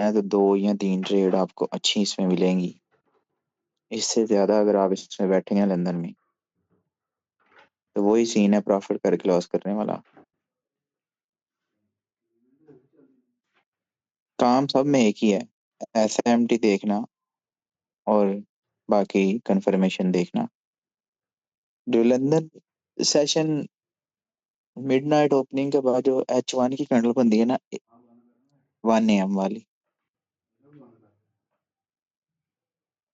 है तो 2 या 3 ट्रेड आपको अच्छी इसमें मिलेंगी। इससे ज्यादा अगर आप इसमें बैठेंगे लंदन में तो वही सीन है, प्रॉफिट करके लॉस करने वाला। काम सब में एक ही है, एसएमटी देखना और बाकी कंफर्मेशन देखना। जो लंदन सेशन मिडनाइट ओपनिंग के बाद जो H1 की कैंडल बनती है ना 1 AM वाली,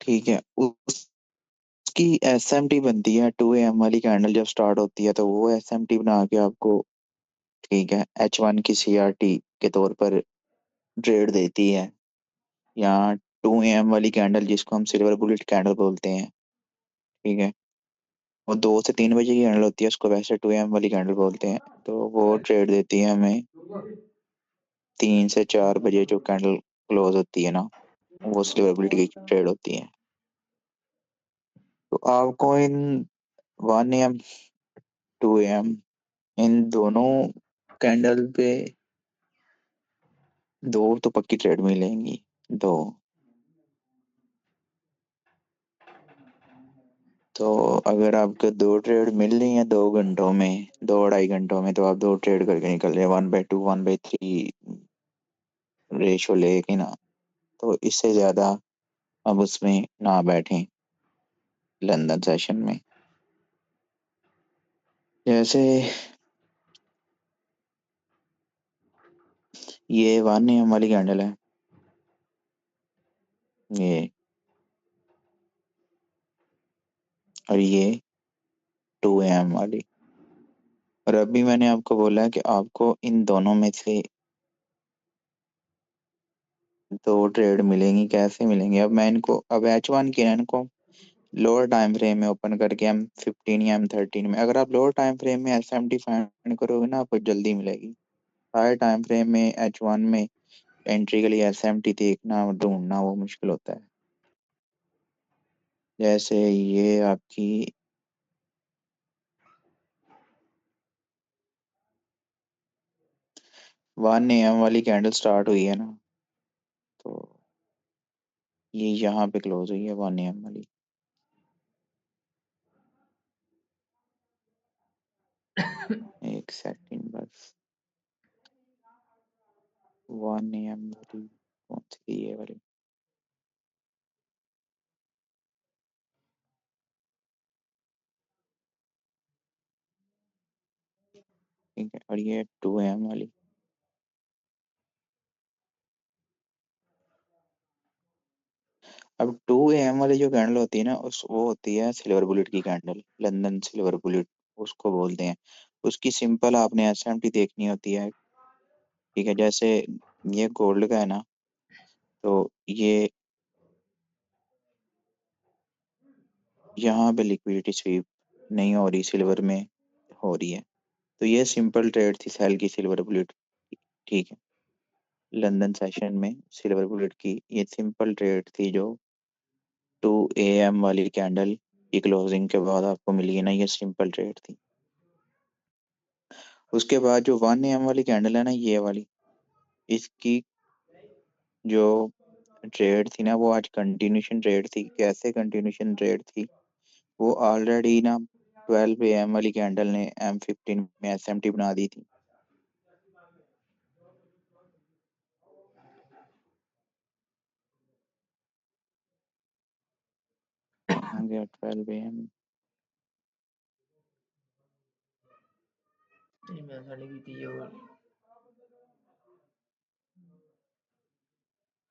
ठीक है, उसकी एसएमटी बनती है 2 AM वाली कैंडल जब स्टार्ट होती है, तो वो एसएमटी बना के आपको, ठीक है, H1 की सीआरटी के तौर पर ट्रेड देती है। यहाँ 2 AM वाली कैंडल जिसको हम सिल्वर बुलेट कैंडल बोलते हैं, ठीक है, वो 2 से 3 बजे की कैंडल होती है, उसको वैसे 2 AM वाली कैंडल बोलते हैं। तो वो ट्रेड देती है हमें 3 से 4 बजे, जो कैंडल क्लोज होती है ना, वो सिल्वर बुलेट की ट्रेड होती है। तो आपको इन 1 AM 2 AM इन दोनों कैंडल पे 2 तो पक्की ट्रेड मिलेंगी। 2 तो अगर आपको 2 ट्रेड मिल रही हैं 2 घंटों में, 2 ढाई घंटों में, तो आप 2 ट्रेड करके निकल रहे हैं 1/2 1/3 रेशो लेके ना। तो इससे ज्यादा अब उसमें ना बैठें लंदन सेशन में। जैसे ये 1 AM वाली कैंडल है, ये, और ये 2 AM वाली। और अभी मैंने आपको बोला है कि आपको इन दोनों में से 2 ट्रेड मिलेंगी। कैसे मिलेंगी? अब मैं इनको, अब H1 की है, इनको लोअर टाइम फ्रेम में ओपन करके M15 या M13 में, अगर आप लोअर टाइम फ्रेम में एसएमटी फाइंड करोगे ना, आपको जल्दी मिलेगी। हायर टाइम फ्रेम में H1 में एंट्री के लिए एसएमटी देखना और ढूंढना वो मुश्किल होता है। जैसे ये आपकी 1 AM वाली कैंडल स्टार्ट हुई है ना, तो ये यहाँ पे क्लोज हुई है 1 AM वाली। एक सेकंड बस। 1 AM वाली कौन सी थी? ये वाली, ठीक है, और ये 2 AM वाली। अब 2 AM वाली जो कैंडल होती है ना, उस वो होती है सिल्वर बुलेट की कैंडल, लंदन सिल्वर बुलेट उसको बोलते हैं। उसकी सिंपल आपने एसएमटी देखनी होती है, ठीक है। जैसे ये गोल्ड का है ना, तो ये यहाँ पे लिक्विडिटी स्वीप नहीं हो रही, सिल्वर में हो रही है। तो ये सिंपल ट्रेड थी सेल की सिल्वर बुलेट की, ठीक है। लंदन सेशन में सिल्वर बुलेट की ये सिंपल ट्रेड थी, जो 2 AM वाली कैंडल की क्लोजिंग के बाद आपको मिली है ना, ये सिंपल ट्रेड थी। उसके बाद जो 1 AM वाली कैंडल है ना, ये वाली, इसकी जो ट्रेड थी ना, वो आज कंटिन्यूशन ट्रेड थी। कैसे कंटिन्यूशन ट्रेड थी? वो ऑलरेडी ना 12 AM वाली कैंडल ने M15 में एसएमटी बना दी थी। आ गया 12 AM।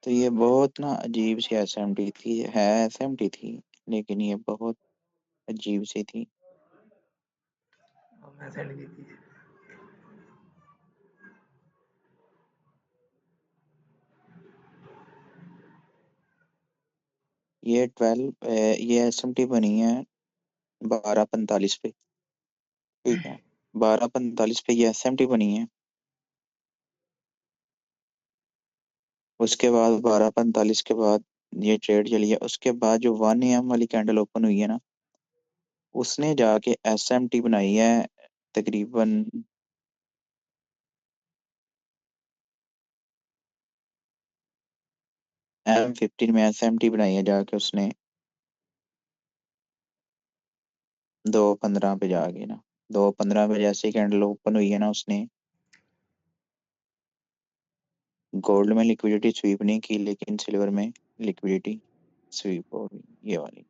तो ये बहुत ना अजीब सी एसएमटी थी, है एसएमटी थी, लेकिन ये बहुत अजीब सी थी। ये एसएमटी बनी है 12:45 पे, ठीक है। 12:45 पे ये एसएमटी बनी है। उसके बाद 12:45 के बाद ये ट्रेड चली है। उसके बाद जो 1 AM वाली कैंडल ओपन हुई है ना, उसने जाके एसएमटी बनाई है तकरीबन, M15 में SMT बनाई है जाके उसने 2:15 पे जाके ना। 2:15 पे जैसे ही कैंडल ओपन हुई है ना, उसने गोल्ड में लिक्विडिटी स्वीप नहीं की, लेकिन सिल्वर में लिक्विडिटी स्वीप हो गई, ये वाली।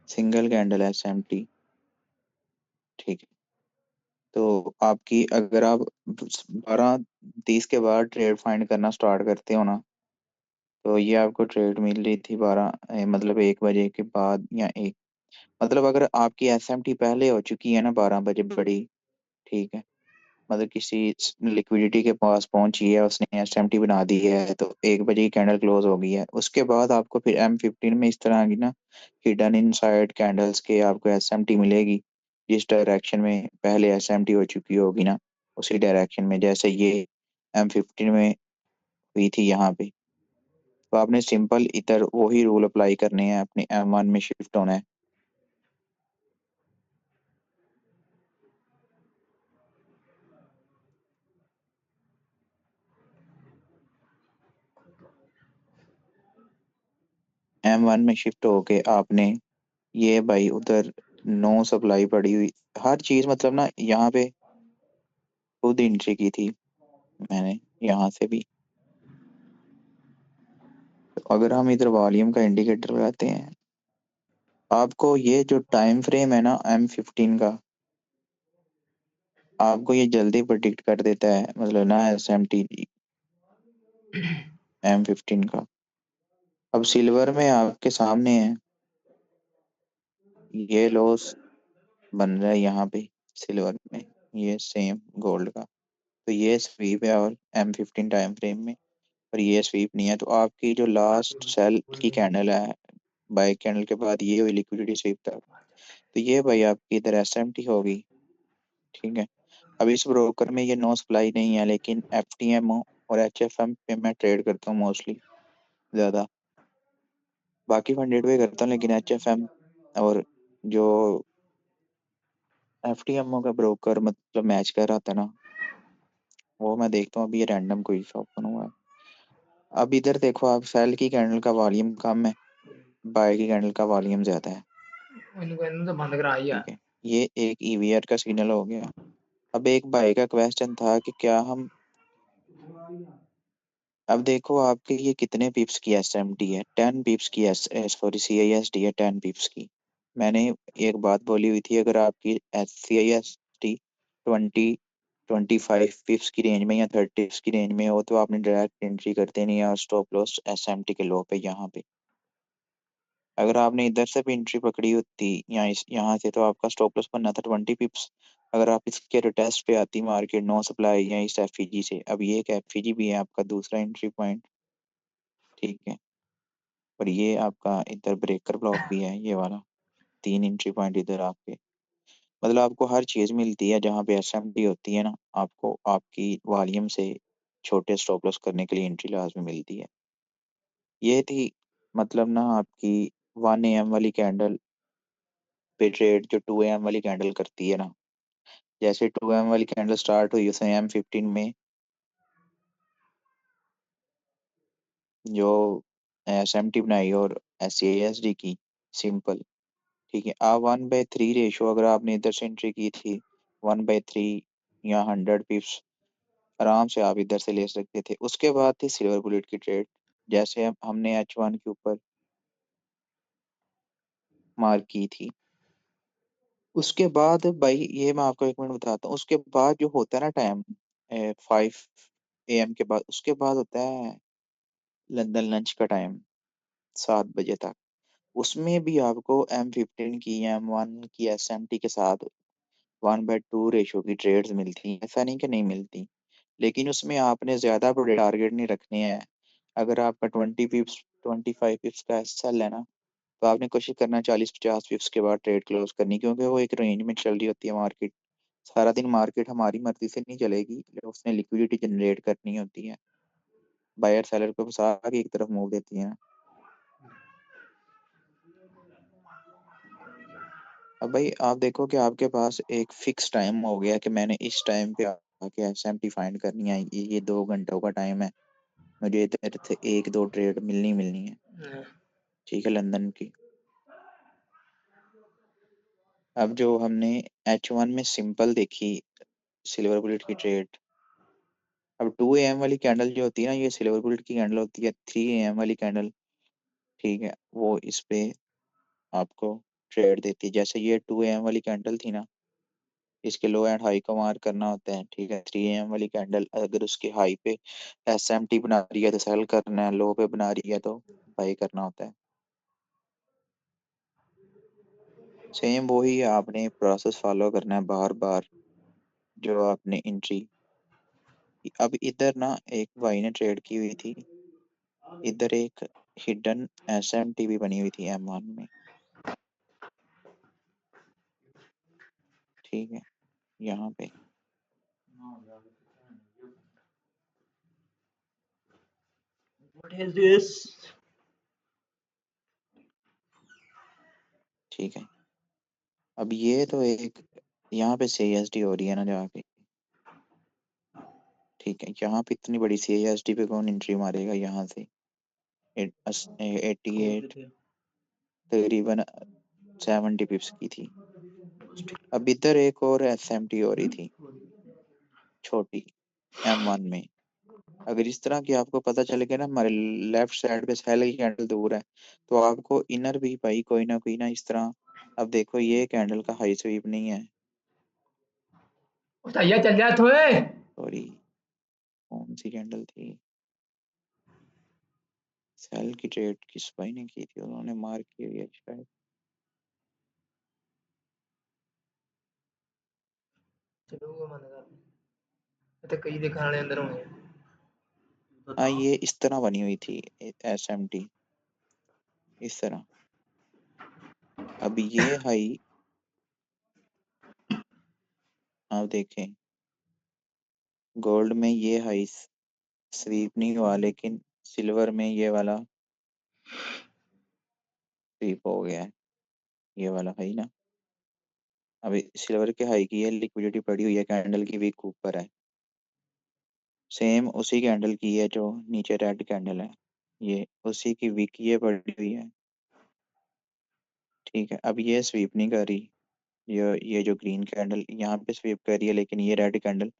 Single candle SMT। ठीक है। तो आपकी अगर आप 12:30 के बाद ट्रेड फाइंड करना स्टार्ट करते हो ना, तो ये आपको ट्रेड मिल रही थी मतलब 1 बजे के बाद या मतलब अगर आपकी SMT पहले हो चुकी है ना 12 बजे बड़ी, ठीक है, मतलब किसी लिक्विडिटी के पास पहुंची है, उसने SMT बना दी है, तो 1 बजे की कैंडल क्लोज हो गई है, उसके बाद आपको फिर M15 में इस तरह की ना हिडन इनसाइड कैंडल्स के आपको SMT मिलेगी, जिस डायरेक्शन में पहले SMT हो चुकी होगी ना, उसी डायरेक्शन में, जैसे ये M15 में हुई थी यहाँ पे। तो आपने सिंपल इधर वही रूल अप्लाई करने हैं, अपने M1 में शिफ्ट होना है। M1 में शिफ्ट होके आपने ये भाई उधर नो सप्लाई पड़ी हुई, हर चीज मतलब ना यहाँ पे खुद एंट्री की थी मैंने यहाँ से भी। तो अगर हम इधर वॉल्यूम का इंडिकेटर लगाते हैं, आपको ये जो टाइम फ्रेम है ना M15 का, आपको ये जल्दी प्रिडिक्ट कर देता है, मतलब ना SMT M15 का। अब सिल्वर में आपके सामने है, ये लॉस बन रहा है यहाँ पे सिल्वर में, ये सेम गोल्ड का। तो ये स्वीप है और M15 टाइम फ्रेम में, और ये स्वीप नहीं है, तो आपकी जो लास्ट सेल की कैंडल है बाय कैंडल के बाद, ये हुई लिक्विडिटी स्वीप तक। तो ये भाई आपकी इधर SMT होगी। ठीक है। अब इस ब्रोकर में ये नो सप्लाई नहीं है, लेकिन FTMO और HFM पे मैं ट्रेड करता हूँ मोस्टली ज्यादा। बाकी फंडेड पे करता हूँ, लेकिन HFM और जो FTMO का ब्रोकर मतलब मैच कर रहा था ना, वो मैं देखता हूँ। अभी ये रैंडम कोई सा ओपन हुआ है। अब इधर देखो आप, सेल की कैंडल का वॉल्यूम कम है, बाय की कैंडल का वॉल्यूम ज्यादा है। इनको बंद करा दिया। ठीक है। ये एक EVR का सिग्नल हो गया। अब एक भाई का क्वेश्चन था कि क्या हम, अब देखो आपके ये कितने पिप्स की SMT है, 10 पिप्स की सॉरी CISD है, 10 पिप्स की। मैंने एक बात बोली हुई थी, अगर आपकी CISD 20-25 पिप्स की रेंज में या 30 पिप्स की रेंज में हो, तो आपने डायरेक्ट एंट्री करते नहीं है, और स्टॉप लॉस SMT के लो पे यहाँ पे। अगर आपने इधर से भी एंट्री पकड़ी होती या यहाँ से, तो आपका स्टॉप लॉस बनना था 20 पिप्स। अगर आप इसके टेस्ट पे आती मार्केट नो सप्लाई या इस FEG से, अब ये एक FEG भी है आपका दूसरा एंट्री पॉइंट। ठीक है। और ये आपका इधर ब्रेकर ब्लॉक भी है, ये वाला 3 एंट्री पॉइंट इधर आपके। मतलब आपको हर चीज मिलती है, जहाँ पे SMT होती है ना, आपको आपकी वॉल्यूम से छोटे स्टॉप लॉस करने के लिए एंट्री लाजमी मिलती है। ये थी मतलब ना आपकी 1 AM वाली कैंडल पे ट्रेड, जो 2 AM वाली कैंडल करती है ना। जैसे 2 AM वाली कैंडल स्टार्ट हुई, उसने M15 में जो SMT बनाई और CISD की सिंपल। ठीक है। आप 1/3 रेशो अगर आपने इधर से एंट्री की थी, 1/3 या 100 पिप्स, आराम से आप इधर से ले सकते थे। उसके बाद थी सिल्वर बुलेट की ट्रेड, जैसे हमने H1 के ऊपर मार्क की थी। उसके बाद भाई ये मैं आपको 1 मिनट बताता हूँ, उसके बाद जो होता है ना टाइम 5 AM के बाद, उसके बाद होता है लंदन लंच का टाइम 7 बजे तक। उसमें भी आपको M15 की या M1 की SMT के साथ 1/2 रेशो की ट्रेड्स मिलती हैं, ऐसा नहीं कि नहीं मिलती। लेकिन उसमें आपने ज्यादा बड़े टारगेट नहीं रखने हैं। अगर आपका 20 पिप्स 25 पिप्स का सेल है ना, तो आपने कोशिश करना 40-50 पिप्स के बाद ट्रेड क्लोज करनी, क्योंकि वो एक रेंज में चल रही होती है मार्केट। सारा दिन मार्केट हमारी मर्जी से नहीं चलेगी, उसने लिक्विडिटी जनरेट करनी होती है, बायर सेलर को फंसा के एक तरफ मूव देती है। अब भाई आप देखो कि आपके पास एक फिक्स टाइम हो गया कि मैंने इस टाइम पे आके एसएमटी फाइंड करनी है। ये 2 घंटों का टाइम है, मुझे इधर से 1-2 ट्रेड मिलनी है। ठीक है, लंदन की। अब जो हमने H1 में सिंपल देखी सिल्वर बुलेट की ट्रेड, अब 2 AM वाली कैंडल जो होती है ना, ये सिल्वर बुलेट की कैंडल होती है। 3 AM वाली कैंडल, ठीक है, वो इस पे आपको ट्रेड देती है। जैसे ये 2 AM वाली कैंडल थी ना, इसके लो एंड हाई को मार्क करना होता है। ठीक है, 3 AM वाली कैंडल अगर उसके हाई पे एसएमटी बना रही है तो सेल करना है, लो पे बना रही है तो बाई करना होता है। सेम वही है, आपने प्रोसेस फॉलो करना है बार बार जो आपने एंट्री। अब इधर ना एक भाई ने ट्रेड की हुई थी, इधर एक हिडन एसएमटी भी बनी हुई थी M1 में। ठीक है, यहाँ पे What is this? ठीक है। अब ये तो एक यहाँ पे CSD हो रही है ना जाके। ठीक है, यहाँ पे इतनी बड़ी CSD पे कौन एंट्री मारेगा यहाँ से। 88 तकरीबन 70 पिप्स की थी। अब इधर एक और एसएमटी हो रही थी छोटी M1 में। अगर इस तरह की आपको पता चले कि ना हमारे लेफ्ट साइड पे सेल की कैंडल दूर है, तो आपको इनर भी भाई कोई ना इस तरह। अब देखो ये कैंडल का हाई स्वीप नहीं है, उठाइए चल जा थोड़े। सॉरी, कौन सी कैंडल थी। सेल की ट्रेड किस भाई ने की थी, उन्होंने मार्क की हुई है शायद। चलो बंद कर, तो कई दिखाने वाले अंदर होंगे। हाँ, ये इस तरह बनी हुई थी एसएमटी, इस तरह। अब ये हाई आप देखें, गोल्ड में ये हाई स्वीप नहीं हुआ, लेकिन सिल्वर में ये वाला स्वीप हो गया है, ये वाला हाई ना। अभी सिल्वर के हाई की है लिक्विडिटी पड़ी हुई है, कैंडल की वीक ऊपर है। सेम उसी कैंडल की है जो नीचे रेड कैंडल है, ये उसी की वीक ये पड़ी हुई है। ठीक है, अब ये स्वीप नहीं कर रही, ये जो ग्रीन कैंडल यहाँ पे स्वीप कर रही है, लेकिन ये रेड कैंडल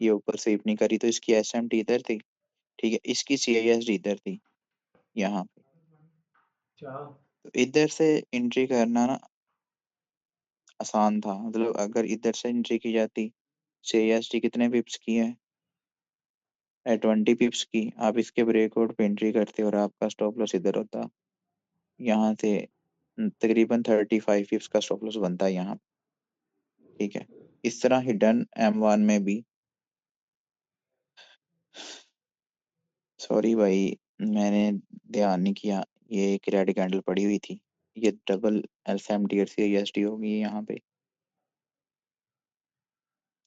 ये ऊपर स्वीप नहीं कर रही, तो इसकी एसएमटी इधर थी। ठीक है, इसकी सीआईएसडी इधर थी यहाँ पे। तो इधर से एंट्री करना ना आसान था, मतलब अगर इधर से एंट्री की जाती। सीआईएसडी कितने पिप्स की है, 20 पिप्स की। आप इसके ब्रेकआउट पे एंट्री करते और आपका स्टॉप लॉस इधर होता, यहाँ से तकरीबन 35 पिप्स का स्टॉप लॉस बनता है यहाँ। ठीक है, इस तरह हिडन M1 में भी, सॉरी भाई मैंने ध्यान नहीं किया, ये एक रेड कैंडल पड़ी हुई थी, ये डबल एसएमटी और सीएसडी होगी यहाँ पे।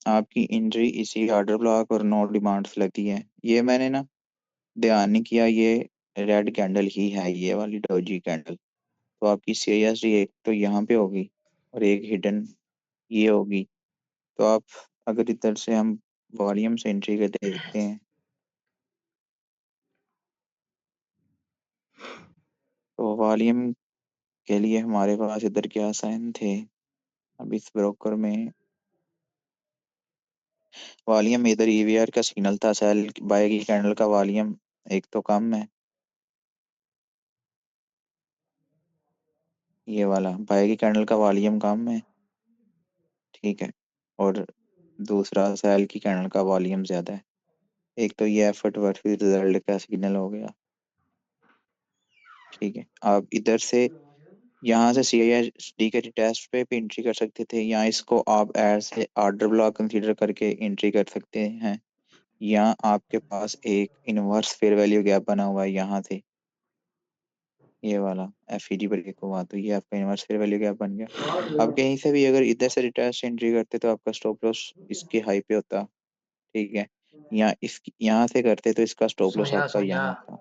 आपकी एंट्री इसी ऑर्डर ब्लॉक और नो डिमांड्स लगती है। ये मैंने ना ध्यान नहीं किया, ये रेड कैंडल ही है, ये वाली डोजी कैंडल। तो आपकी सीएसडी एक तो यहाँ पे होगी और एक हिडन ये होगी। तो आप अगर इधर से हम वॉल्यूम से एंट्री के देखते हैं, तो वॉल्यूम के लिए हमारे पास इधर क्या साइन थे। अब इस ब्रोकर में वॉल्यूम इधर ईवीआर का सिग्नल था, सेल बाय की कैंडल का वॉल्यूम एक तो कम है, ये वाला बाय की कैंडल का वॉल्यूम कम है। ठीक है, और दूसरा सेल की कैंडल का वॉल्यूम ज्यादा है। एक तो ये एफर्ट वर्सेस रिजल्ट का सिग्नल हो गया। ठीक है, आप इधर से यहाँ से CISD के टेस्ट पे भी एंट्री कर सकते थे, या इसको आप as a order block consider करके एंट्री कर सकते हैं। यहाँ आपके पास एक इनवर्स फेयर वैल्यू गैप बना हुआ है यहाँ से, ये वाला FEG ब्रेक हुआ तो ये आपका इनवर्स फेयर वैल्यू गैप बन गया। अब कहीं से भी अगर इधर से रिटेस्ट एंट्री करते तो आपका स्टॉप लॉस इसके हाई पे होता। ठीक है, यहाँ से करते तो इसका स्टॉप लॉस सोया आपका सोया। यहाँ होता।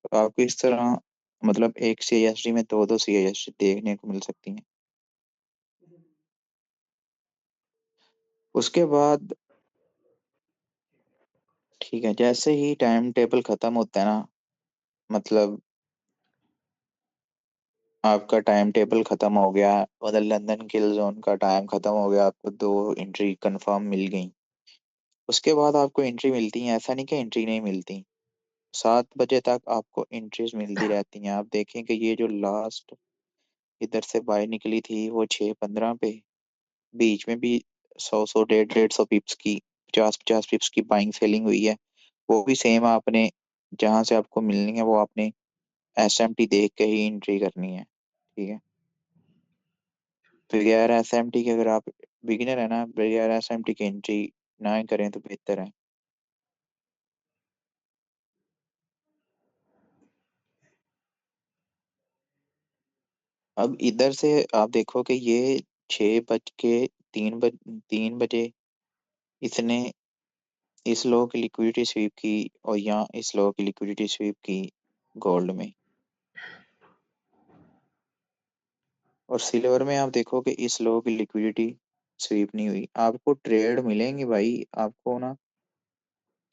तो आपको इस तरह मतलब एक CISD में दो दो CISD देखने को मिल सकती हैं। उसके बाद ठीक है, जैसे ही टाइम टेबल खत्म होता है ना, मतलब आपका टाइम टेबल खत्म हो गया, मतलब लंदन किल जोन का टाइम खत्म हो गया, आपको 2 एंट्री कंफर्म मिल गई। उसके बाद आपको एंट्री मिलती है, ऐसा नहीं कि एंट्री नहीं मिलती। 7 बजे तक आपको एंट्रीज मिलती रहती हैं। आप देखें कि ये जो लास्ट इधर से बाय निकली थी वो 6:15 पे, बीच में भी 100 150 पिप्स की, 50 पिप्स की बाइंग सेलिंग हुई है। वो भी सेम आपने जहां से आपको मिलनी है वो आपने एसएमटी देख के ही एंट्री करनी है। ठीक है, बगैर एसएमटी के, अगर आप बिगिनर है ना, बगैर एसएमटी की एंट्री ना करें तो बेहतर है। अब इधर से आप देखो कि ये 6:03 बजे इसने इस लो की लिक्विडिटी स्वीप की, और यहाँ इस लो की लिक्विडिटी स्वीप की गोल्ड में। और सिल्वर में आप देखो कि इस लो की लिक्विडिटी स्वीप नहीं हुई। आपको ट्रेड मिलेंगे भाई, आपको ना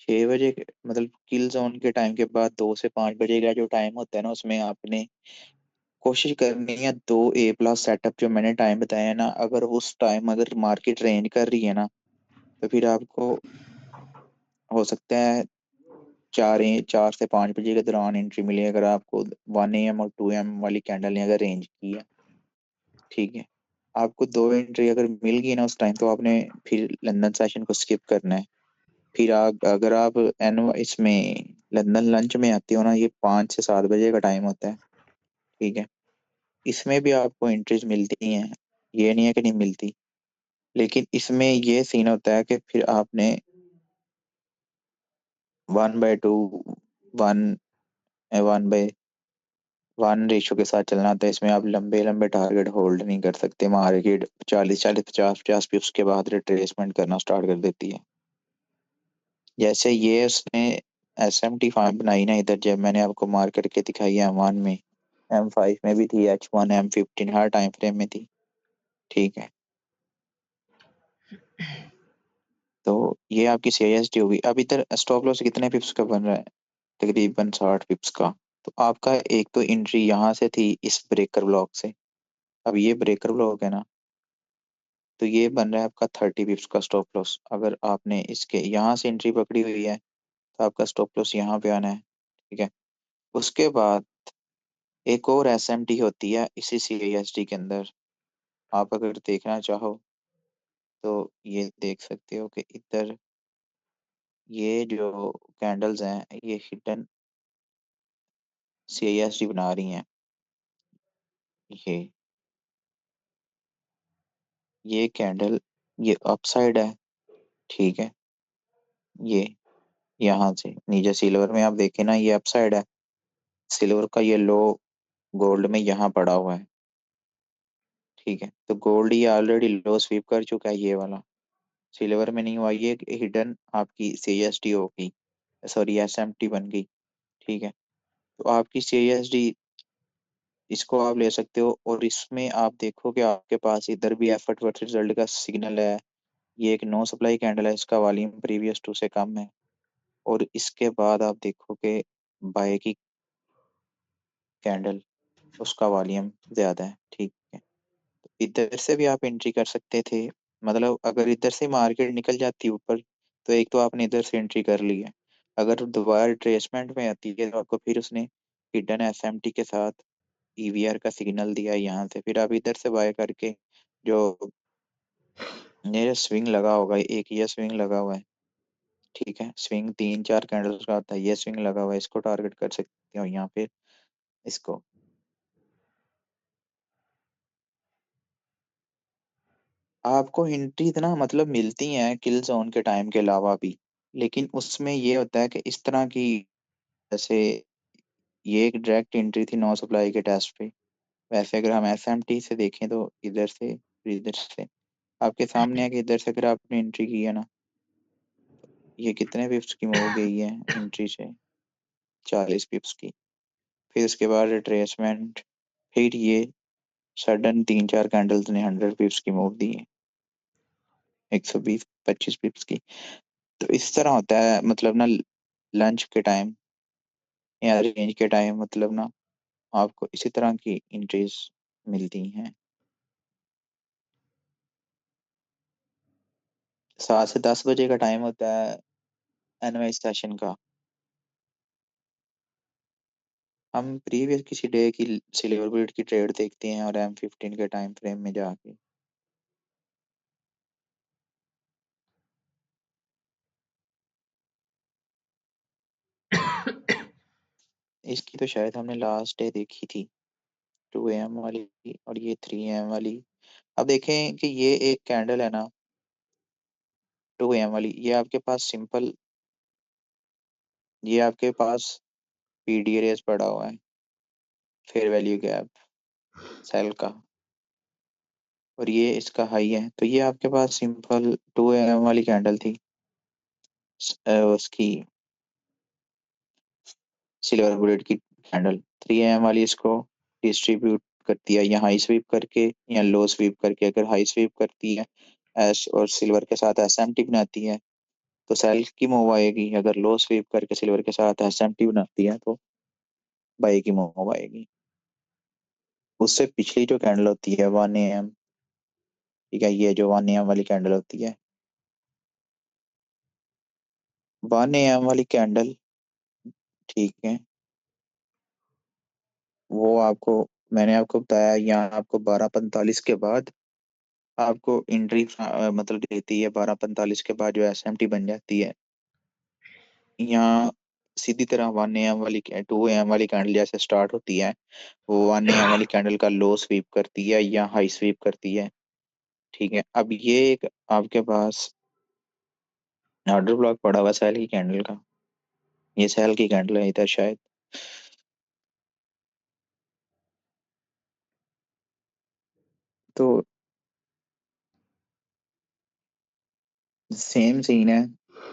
6 बजे मतलब किल जोन के टाइम के बाद 2 से 5 बजे का जो टाइम होता है ना, उसमें आपने कोशिश करनी है 2 A+ सेटअप जो मैंने टाइम बताया ना, अगर उस टाइम अगर मार्केट रेंज कर रही है ना, तो फिर आपको हो सकता है 4 से 5 बजे के दौरान एंट्री मिले, अगर आपको 1 AM और 2 AM वाली कैंडल ने अगर रेंज की है। ठीक है, आपको 2 एंट्री अगर मिल गई ना उस टाइम, तो आपने फिर लंदन सेशन को स्किप करना है। फिर अगर आप एन इसमें लंदन लंच में आते हो ना, ये 5 से 7 बजे का टाइम होता है। ठीक है, इसमें भी आपको एंट्रीज मिलती हैं, ये नहीं है कि नहीं मिलती। लेकिन इसमें ये सीन होता है कि फिर आपने 1/2, 1:1 रेशो के साथ चलना होता है। इसमें आप लंबे लंबे टारगेट होल्ड नहीं कर सकते। मार्केट 40 40 50 50 पिप्स के बाद रिट्रेसमेंट करना स्टार्ट कर देती है। जैसे ये उसने SMT फार्म बनाई ना, इधर जब मैंने आपको मार्क करके दिखाई है M1 में, M5 में भी थी, H1 M15 हर टाइम फ्रेम में थी। ठीक है, तो ये आपकी CISD होगी। अब इधर स्टॉप लॉस कितने पिप्स का बन रहा है? तकरीबन 60 पिप्स का। तो आपका एक तो एंट्री यहाँ से थी इस ब्रेकर ब्लॉक से। अब ये ब्रेकर ब्लॉक है ना, तो ये बन रहा है आपका 30 पिप्स का स्टॉप लॉस। अगर आपने इसके यहाँ से एंट्री पकड़ी हुई है, तो आपका स्टॉप लॉस यहाँ पे आना है। ठीक है, उसके बाद एक और SMT होती है इसी CISD के अंदर। आप अगर देखना चाहो तो ये देख सकते हो कि इधर ये जो कैंडल्स हैं ये हिडन CISD बना रही हैं। ये कैंडल ये अपसाइड है। ठीक है, ये यहाँ से नीचे सिल्वर में आप देखें ना, ये अपसाइड है। सिल्वर का ये लो गोल्ड में यहाँ पड़ा हुआ है। ठीक है, तो गोल्ड ये ऑलरेडी लो स्वीप कर चुका है, ये वाला सिल्वर में नहीं हुआ। ये हिडन आपकी CISD होगी, सॉरी SMT बन गई। ठीक है, तो आपकी CISD इसको आप ले सकते हो। और इसमें आप देखो कि आपके पास इधर भी एफर्ट वर्सेस रिजल्ट का सिग्नल है। ये एक नो सप्लाई कैंडल है, इसका वॉल्यूम प्रीवियस टू से कम है। और इसके बाद आप देखो कि बाय की कैंडल, उसका वॉल्यूम ज्यादा है। ठीक है, तो इधर से भी आप एंट्री कर सकते थे। मतलब अगर इधर से मार्केट निकल जाती ऊपर, तो एक तो आपने इधर से एंट्री कर ली है। अगर दोबारा रिट्रेसमेंट में आती है, तो आपको फिर उसने हिडन SMT के साथ EVR का सिग्नल दिया है यहाँ से, फिर आप इधर से बाय करके जो ये स्विंग लगा होगा, एक ये स्विंग लगा हुआ है। ठीक है, स्विंग 3 4 कैंडल्स का आता है, ये स्विंग लगा हुआ है, इसको टारगेट कर सकते हो यहाँ पे। इसको आपको एंट्री इतना मतलब मिलती हैं किल जोन के टाइम के अलावा भी। लेकिन उसमें ये होता है कि इस तरह की, जैसे ये एक डायरेक्ट एंट्री थी नो सप्लाई के टेस्ट पे। वैसे अगर हम SMT से देखें तो इधर से, फिर इधर से आपके सामने है कि इधर से अगर आपने एंट्री की है ना, ये कितने पिप्स की मूव गई है एंट्री से? 40 पिप्स की। फिर उसके बाद रिट्रेसमेंट, फिर ये सडन 3 4 कैंडल्स ने 100 पिप्स की मूव दी है, 120 25 पिप्स की। तो इस तरह होता है मतलब ना, लंच के टाइम या रेंज के टाइम मतलब ना आपको इसी तरह की एंट्रीज मिलती हैं। 7 से 10 बजे का टाइम होता है एनालाइज सेशन का। हम प्रीवियस किसी डे की सिल्वर बुलेट की ट्रेड देखते हैं और M15 के टाइम फ्रेम में जाके। इसकी तो शायद हमने लास्ट डे देखी थी 2 AM वाली, और ये 3 AM वाली। अब देखें कि ये एक कैंडल है ना 2 AM वाली, ये आपके पास पीडी रेस पड़ा हुआ है, फेयर वैल्यू गैप सेल का, और ये इसका हाई है। तो ये आपके पास सिंपल 2 AM वाली कैंडल थी, उसकी सिल्वर बुलेट की कैंडल। 3 AM वाली इसको डिस्ट्रीब्यूट करती है या हाई स्वीप करके या लो स्वीप करके। अगर हाई स्वीप करती है एस और सिल्वर के साथ एसएमटी बनाती है तो सेल की मूव आएगी। अगर लो स्वीप करके सिल्वर के साथ एसएमटी बनाती है तो बाई की मूव आएगी। उससे पिछली जो कैंडल होती है 1 AM, ठीक है, ये जो 1 AM वाली कैंडल होती है, 1 AM वाली कैंडल, ठीक है, वो आपको, मैंने आपको बताया, यहाँ आपको 12:45 के बाद आपको एंट्री मतलब देती है। 12:45 के बाद जो एसएमटी बन जाती है, यहाँ सीधी तरह 1 AM वाली 2 AM वाली कैंडल जैसे स्टार्ट होती है, वो 1 AM वाली कैंडल का लो स्वीप करती है या हाई स्वीप करती है। ठीक है, अब ये एक आपके पास ऑर्डर ब्लॉक पड़ा हुआ सेल की कैंडल का, ये सेल की कैंडल है इधर शायद। तो सेम सीन है,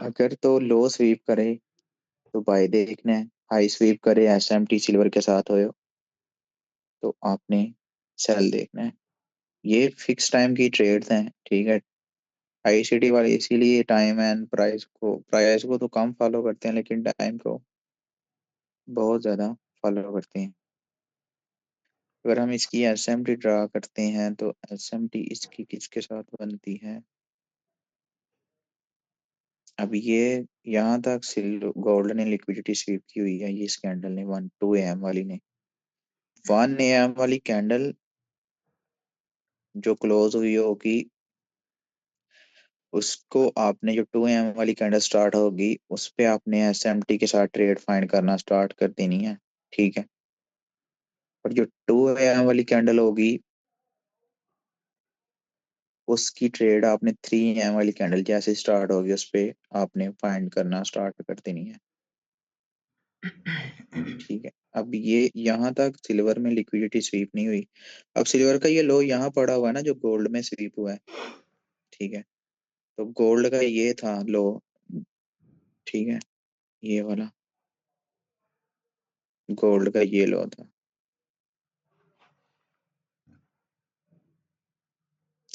अगर तो लो स्वीप करे तो बाय देखना है, हाई स्वीप करे एसएमटी सिल्वर के साथ हो तो आपने सेल देखना है। ये फिक्स टाइम की ट्रेड्स हैं, ठीक है। आईसीटी वाले इसीलिए टाइम एंड प्राइस को तो कम फॉलो करते हैं, लेकिन टाइम को बहुत ज्यादा फॉलो करते हैं। अगर हम इसकी एसएमटी ड्रा करते हैं तो एसएमटी इसकी किसके साथ बनती है। अब ये यहाँ तक गोल्ड ने लिक्विडिटी स्वीप की हुई है, ये इस कैंडल ने 2 AM वाली ने। 1 AM वाली कैंडल जो क्लोज हुई होगी, उसको आपने, जो 2 AM वाली कैंडल स्टार्ट होगी उस पे आपने एसएमटी के साथ ट्रेड फाइंड करना स्टार्ट कर देनी है, ठीक है। और जो 2 AM वाली कैंडल होगी उसकी ट्रेड आपने 3 AM वाली कैंडल जैसे स्टार्ट होगी उस पे आपने फाइंड करना स्टार्ट कर देनी है, ठीक है। अब ये यहाँ तक सिल्वर में लिक्विडिटी स्वीप नहीं हुई। अब सिल्वर का ये लो यहाँ पड़ा हुआ है ना जो गोल्ड में स्वीप हुआ है, ठीक है। तो गोल्ड का ये था लो, ठीक है, ये वाला गोल्ड का ये लो था,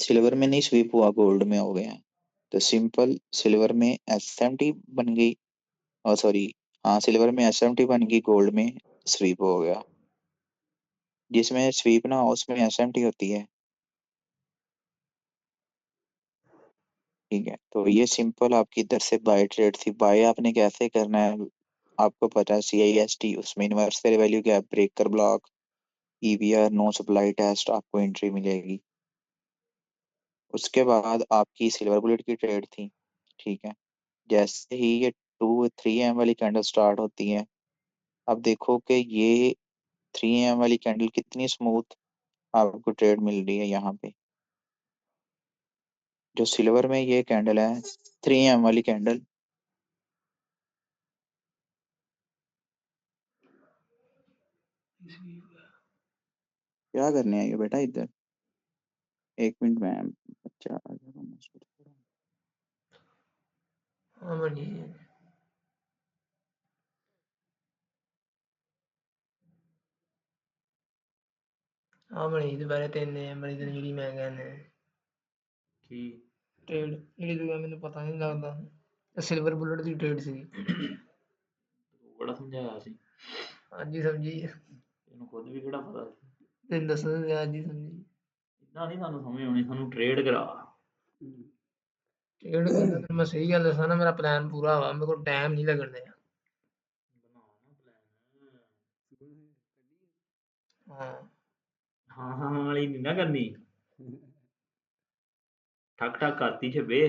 सिल्वर में नहीं स्वीप हुआ, गोल्ड में हो गया। तो सिंपल सिल्वर में एसएमटी बन गई, और सॉरी, हाँ, सिल्वर में एसएमटी बन गई, गोल्ड में स्वीप हो गया। जिसमें स्वीप ना हो उसमें एसएमटी होती है, ठीक है। तो ये सिंपल आपकी इधर से बाय ट्रेड थी। बाय आपने कैसे करना है, आपको पता है, CIST, उसमें inverse fair value gap breaker block, EBR, no supply test, आपको एंट्री मिलेगी। उसके बाद आपकी सिल्वर बुलेट की ट्रेड थी, ठीक है। जैसे ही ये 3 AM वाली कैंडल स्टार्ट होती है, अब देखो कि ये 3 AM वाली कैंडल कितनी स्मूथ आपको ट्रेड मिल रही है यहाँ पे। जो सिल्वर में ये कैंडल है 3 AM वाली कैंडल, क्या करने आई हो बेटा इधर, 1 मिनट में बच्चा आ जाएगा, मैं सोच रहा हूँ। हाँ बनी। हाँ बनी ਦੁਪਹਿਰੇ 3 AM ਵਾਲੀ ਦਿਨ ਜਿਹੜੀ ਮੈਂ ਕਹਿੰਦਾ ਕੀ ਟ੍ਰੇਡ ਜਿਹੜੀ ਤੂੰ ਮੈਨੂੰ ਪਤਾ ਨਹੀਂ ਲੱਗਦਾ ਸਿਲਵਰ ਬੁਲਟ ਦੀ ਟ੍ਰੇਡ ਸੀ। ਤੂੰ ਬੜਾ ਸਮਝਾਇਆ ਸੀ, ਹਾਂਜੀ ਸਮਝੀ, ਤੈਨੂੰ ਖੁਦ ਵੀ ਕਿਹੜਾ ਪਤਾ ਸੀ। ਤੈਨੂੰ ਦੱਸਣ ਤੇ ਅੱਜ ਹੀ ਸਮਝੀ। ਇੱਦਾਂ ਨਹੀਂ ਸਾਨੂੰ ਸਮਝ ਆਉਣੀ, ਸਾਨੂੰ ਟ੍ਰੇਡ ਕਰਾ। ਟ੍ਰੇਡ ਕਰਨਾ ਤੈਨੂੰ ਮੈਂ ਸਹੀ ਗੱਲ ਦੱਸਾਂ ਨਾ, ਮੇਰਾ ਪਲਾਨ ਪੂਰਾ ਵਾ, ਮੇਰੇ ਕੋਲ ਟਾਈਮ ਨਹੀਂ ਲੱਗਣ ਡਿਆ। ਬਣਾ ਨਾ ਪਲਾਨ। ਹਾਂ ਹਾਂ ਹਾਂ ਹਾਂ ਵਾਲੀ ਨਹੀਂ ਨਾ ਕਰਨੀ, ਠੱਕ ਠੱਕ ਕਰਤੀ ਛੱਬੇ।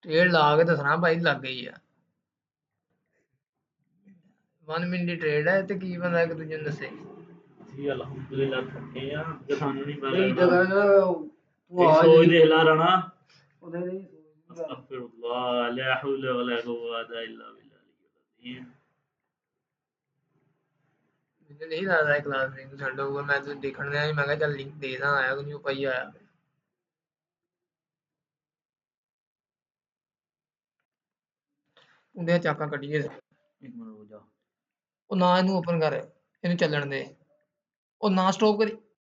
ਟ੍ਰੇਡ ਲਾ ਕੇ ਦੱਸਣਾ ਭਾਈ, ਲੱਗ ਗਈ ਆ। 1 ਮਿੰਟ ਦੀ ਟ੍ਰੇਡ ਹੈ ਤੇ ਕੀ ਬੰਦਾ ਇੱਕ ਦੂਜੇ ਨੂੰ ਦੱਸੇ। ਅਸੀਂ ਅਲਹਮਦੁਲਿਲਾ ਥੱਕੇ ਆ, ਜੇ ਸਾਨੂੰ ਨਹੀਂ ਪਤਾ ਇਹ ਲੱਗਦਾ। ਜਗ੍ਹਾ ਤੂੰ ਇਹ ਆ ਸੋਚ ਜਿਹੜੀ ਦੇਖ ਲਾ ਰਾਣਾ। ਉਹਦੇ ਲਈ ਅਸਤਗਫਿਰੁल्लाह ਲਾ ਹੌਲਾ ਵਲਾ ਕੁਵਤਾ ਇਲਾ ਬਿल्लाह। ਮੈਨੂੰ ਨਹੀਂ ਲੱਗਦਾ ਇਹ ਕਲਾਸ ਲਿੰਕ ਛੱਡ ਹੋਊਗਾ, ਮੈਂ ਤਾਂ ਦੇਖਣ ਗਿਆ ਸੀ, ਮੈਂ ਕਿਹਾ ਚੱਲ ਲਿੰਕ ਦੇ ਦਾਂ, ਆਇਆ ਕਿ ਨਹੀਂ, ਉਹ ਭਾਈ ਆਇਆ। ਉਹਦੇ ਚਾਕਾਂ ਕੱਢੀਏ। ਇੱਕ ਮਿੰਟ ਰੁਕ ਜਾ। ਉਹ ਨਾ ਇਹਨੂੰ ਓਪਨ ਕਰ, ਇਹਨੂੰ ਚੱਲਣ ਦੇ। ਉਹ ਨਾ ਸਟਾਪ ਕਰੀ।